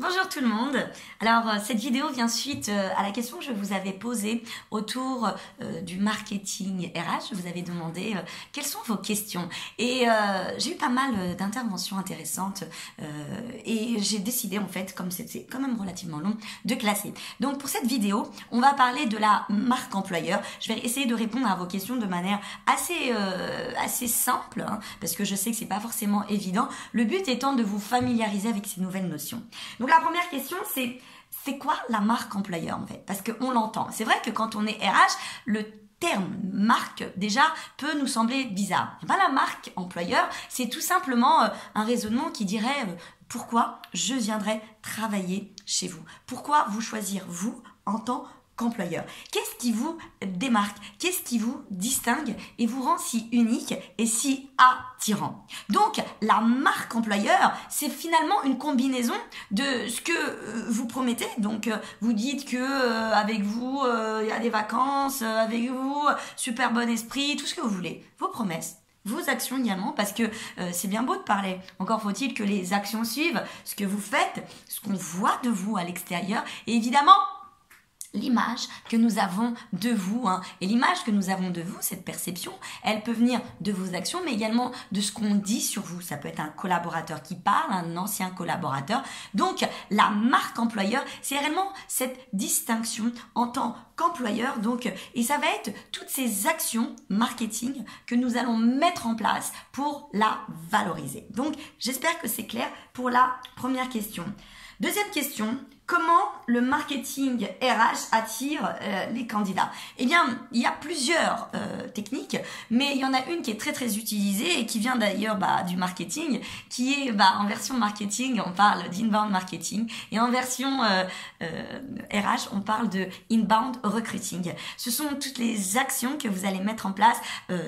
Bonjour tout le monde. Alors cette vidéo vient suite à la question que je vous avais posée autour du marketing RH. Je vous avais demandé quelles sont vos questions et j'ai eu pas mal d'interventions intéressantes et j'ai décidé en fait, comme c'était quand même relativement long, de classer. Donc pour cette vidéo, on va parler de la marque employeur. Je vais essayer de répondre à vos questions de manière assez simple, hein, parce que je sais que c'est pas forcément évident. Le but étant de vous familiariser avec ces nouvelles notions. Donc la première question, c'est quoi la marque employeur en fait? Parce qu'on l'entend. C'est vrai que quand on est RH, le terme marque déjà peut nous sembler bizarre. Et bien, la marque employeur, c'est tout simplement un raisonnement qui dirait pourquoi je viendrais travailler chez vous? Pourquoi vous choisir vous en tant qu'employeur? Qu'est-ce qui vous démarque? Qu'est-ce qui vous distingue et vous rend si unique et si attirant? Donc, la marque employeur, c'est finalement une combinaison de ce que vous promettez. Donc, vous dites que avec vous, il y a des vacances, avec vous, super bon esprit, tout ce que vous voulez. Vos promesses. Vos actions également, parce que c'est bien beau de parler. Encore faut-il que les actions suivent ce que vous faites, ce qu'on voit de vous à l'extérieur. Et évidemment, l'image que nous avons de vous, hein. Et l'image que nous avons de vous, cette perception, elle peut venir de vos actions, mais également de ce qu'on dit sur vous. Ça peut être un collaborateur qui parle, un ancien collaborateur. Donc, la marque employeur, c'est réellement cette distinction en tant qu'employeur. Donc, et ça va être toutes ces actions marketing que nous allons mettre en place pour la valoriser. Donc, j'espère que c'est clair pour la première question. Deuxième question, comment le marketing RH attire les candidats? Eh bien, il y a plusieurs techniques, mais il y en a une qui est très utilisée et qui vient d'ailleurs du marketing, qui est en version marketing, on parle d'inbound marketing, et en version RH, on parle de inbound recruiting. Ce sont toutes les actions que vous allez mettre en place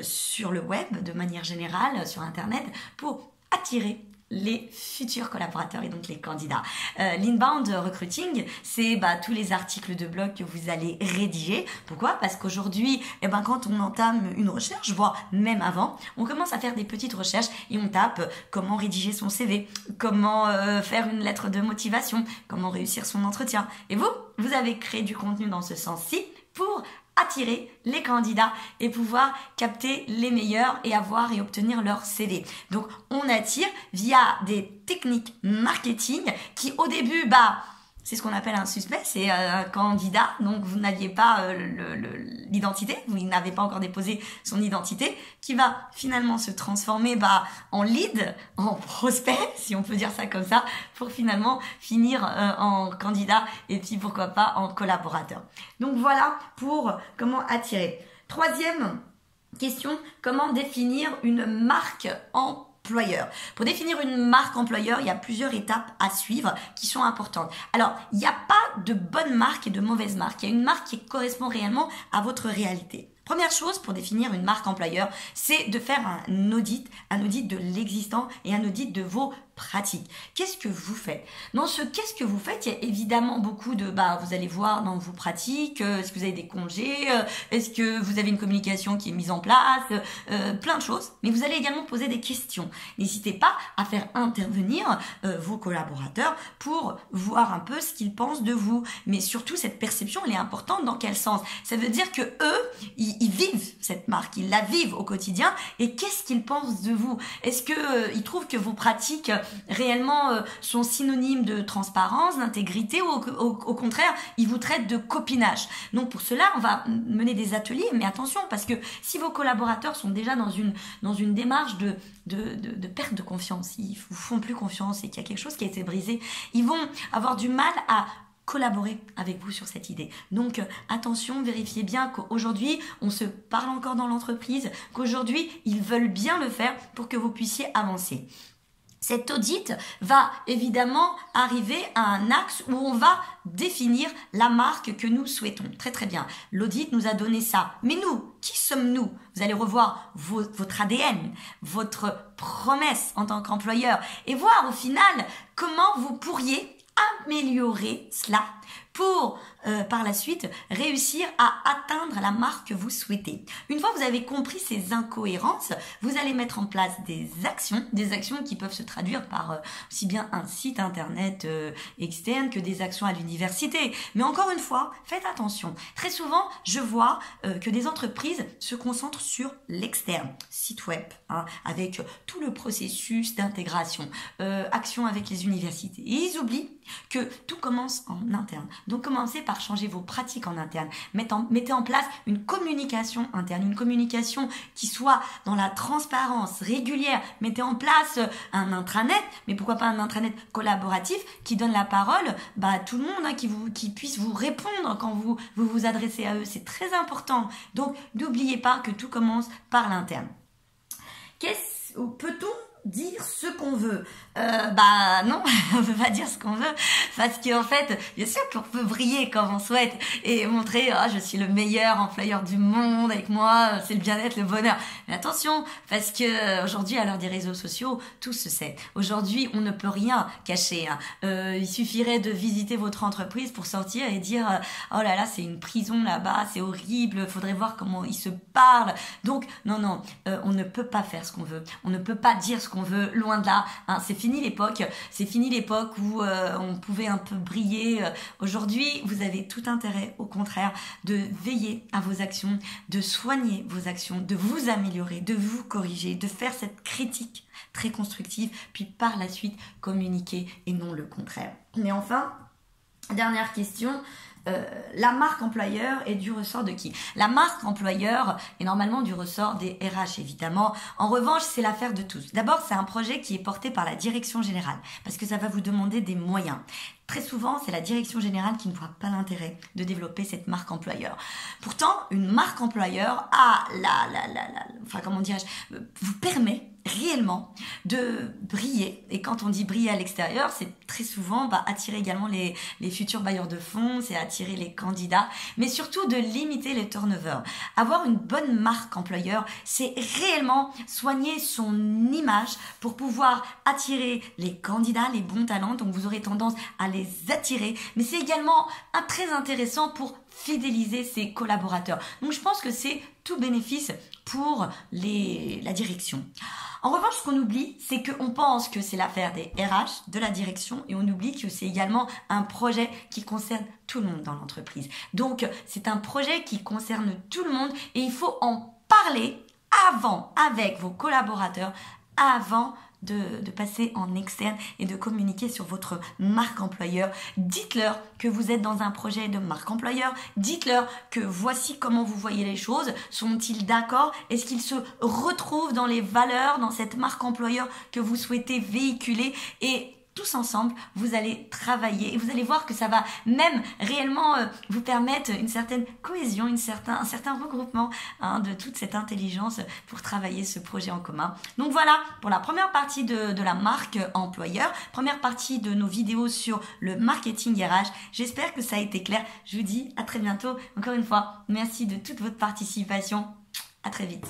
sur le web, de manière générale, sur Internet, pour attirer les futurs collaborateurs et donc les candidats. L'inbound recruiting, c'est tous les articles de blog que vous allez rédiger. Pourquoi? Parce qu'aujourd'hui, quand on entame une recherche, voire même avant, on commence à faire des petites recherches et on tape comment rédiger son CV, comment faire une lettre de motivation, comment réussir son entretien. Et vous avez créé du contenu dans ce sens-ci pour attirer les candidats et pouvoir capter les meilleurs et avoir et obtenir leur CV. Donc, on attire via des techniques marketing qui, au début, c'est ce qu'on appelle un suspect, c'est un candidat, donc vous n'aviez pas l'identité, vous n'avez pas encore déposé son identité, qui va finalement se transformer en lead, en prospect, si on peut dire ça comme ça, pour finalement finir en candidat et puis pourquoi pas en collaborateur. Donc voilà pour comment attirer. Troisième question, comment définir une marque employeur. Pour définir une marque employeur, il y a plusieurs étapes à suivre qui sont importantes. Alors, il n'y a pas de bonne marque et de mauvaise marque. Il y a une marque qui correspond réellement à votre réalité. Première chose pour définir une marque employeur, c'est de faire un audit de l'existant et un audit de vos pratiques. Qu'est-ce que vous faites? Dans ce qu'est-ce que vous faites, il y a évidemment beaucoup de vous allez voir dans vos pratiques, est-ce que vous avez des congés, est-ce que vous avez une communication qui est mise en place, plein de choses, mais vous allez également poser des questions. N'hésitez pas à faire intervenir vos collaborateurs pour voir un peu ce qu'ils pensent de vous, mais surtout cette perception, elle est importante. Dans quel sens? Ça veut dire que eux, ils vivent cette marque, ils la vivent au quotidien, et qu'est-ce qu'ils pensent de vous? Est-ce que ils trouvent que vos pratiques réellement sont synonymes de transparence, d'intégrité, ou au contraire, ils vous traitent de copinage? Donc pour cela, on va mener des ateliers, mais attention, parce que si vos collaborateurs sont déjà dans une démarche de perte de confiance, ils vous font plus confiance et qu'il y a quelque chose qui a été brisé, ils vont avoir du mal à collaborer avec vous sur cette idée. Donc attention, vérifiez bien qu'aujourd'hui on se parle encore dans l'entreprise, qu'aujourd'hui ils veulent bien le faire pour que vous puissiez avancer. Cet audit va évidemment arriver à un axe où on va définir la marque que nous souhaitons. Très bien. L'audit nous a donné ça. Mais nous, qui sommes-nous? Vous allez revoir votre ADN, votre promesse en tant qu'employeur et voir au final comment vous pourriez améliorer cela pour par la suite réussir à atteindre la marque que vous souhaitez. Une fois que vous avez compris ces incohérences, vous allez mettre en place des actions qui peuvent se traduire par aussi bien un site internet externe que des actions à l'université. Mais encore une fois, faites attention. Très souvent, je vois que des entreprises se concentrent sur l'externe, site web, avec tout le processus d'intégration, action avec les universités. Et ils oublient que tout commence en interne. Donc commencez par changer vos pratiques en interne. Mettez en place une communication interne, une communication qui soit dans la transparence régulière. Mettez en place un intranet, mais pourquoi pas un intranet collaboratif qui donne la parole à tout le monde, qui puisse vous répondre quand vous adressez à eux. C'est très important. Donc n'oubliez pas que tout commence par l'interne. Peut-on dire ce qu'on veut? Non, on peut pas dire ce qu'on veut, parce qu'en fait, bien sûr qu'on peut briller comme on souhaite et montrer je suis le meilleur employeur du monde, avec moi c'est le bien-être, le bonheur. Mais attention, parce que aujourd'hui, à l'heure des réseaux sociaux, tout se sait. Aujourd'hui, on ne peut rien cacher. Il suffirait de visiter votre entreprise pour sortir et dire oh là là, c'est une prison là-bas, c'est horrible, faudrait voir comment ils se parlent. Donc non, on ne peut pas faire ce qu'on veut, on ne peut pas dire ce qu'on veut, loin de là. C'est fini l'époque où on pouvait un peu briller. Aujourd'hui, vous avez tout intérêt, au contraire, de veiller à vos actions, de soigner vos actions, de vous améliorer, de vous corriger, de faire cette critique très constructive, puis par la suite communiquer et non le contraire. Mais enfin, dernière question. La marque employeur est du ressort de qui? La marque employeur est normalement du ressort des RH, évidemment. En revanche, c'est l'affaire de tous. D'abord, c'est un projet qui est porté par la direction générale, parce que ça va vous demander des moyens. Très souvent, c'est la direction générale qui ne voit pas l'intérêt de développer cette marque employeur. Pourtant, une marque employeur a vous permet réellement de briller. Et quand on dit briller à l'extérieur, c'est très souvent attirer également les futurs bailleurs de fonds, c'est attirer les candidats, mais surtout de limiter les turnovers. Avoir une bonne marque employeur, c'est réellement soigner son image pour pouvoir attirer les candidats, les bons talents, donc vous aurez tendance à les attirer, mais c'est également très intéressant pour fidéliser ses collaborateurs. Donc je pense que c'est tout bénéfice pour la direction. En revanche, ce qu'on oublie, c'est qu'on pense que c'est l'affaire des RH, de la direction, et on oublie que c'est également un projet qui concerne tout le monde dans l'entreprise. Donc, c'est un projet qui concerne tout le monde et il faut en parler avant, avec vos collaborateurs, avant de passer en externe et de communiquer sur votre marque employeur. Dites-leur que vous êtes dans un projet de marque employeur. Dites-leur que voici comment vous voyez les choses. Sont-ils d'accord? Est-ce qu'ils se retrouvent dans les valeurs, dans cette marque employeur que vous souhaitez véhiculer? Et tous ensemble, vous allez travailler et vous allez voir que ça va même réellement vous permettre une certaine cohésion, un certain regroupement de toute cette intelligence pour travailler ce projet en commun. Donc voilà pour la première partie de la marque employeur, première partie de nos vidéos sur le marketing RH. J'espère que ça a été clair. Je vous dis à très bientôt. Encore une fois, merci de toute votre participation. À très vite.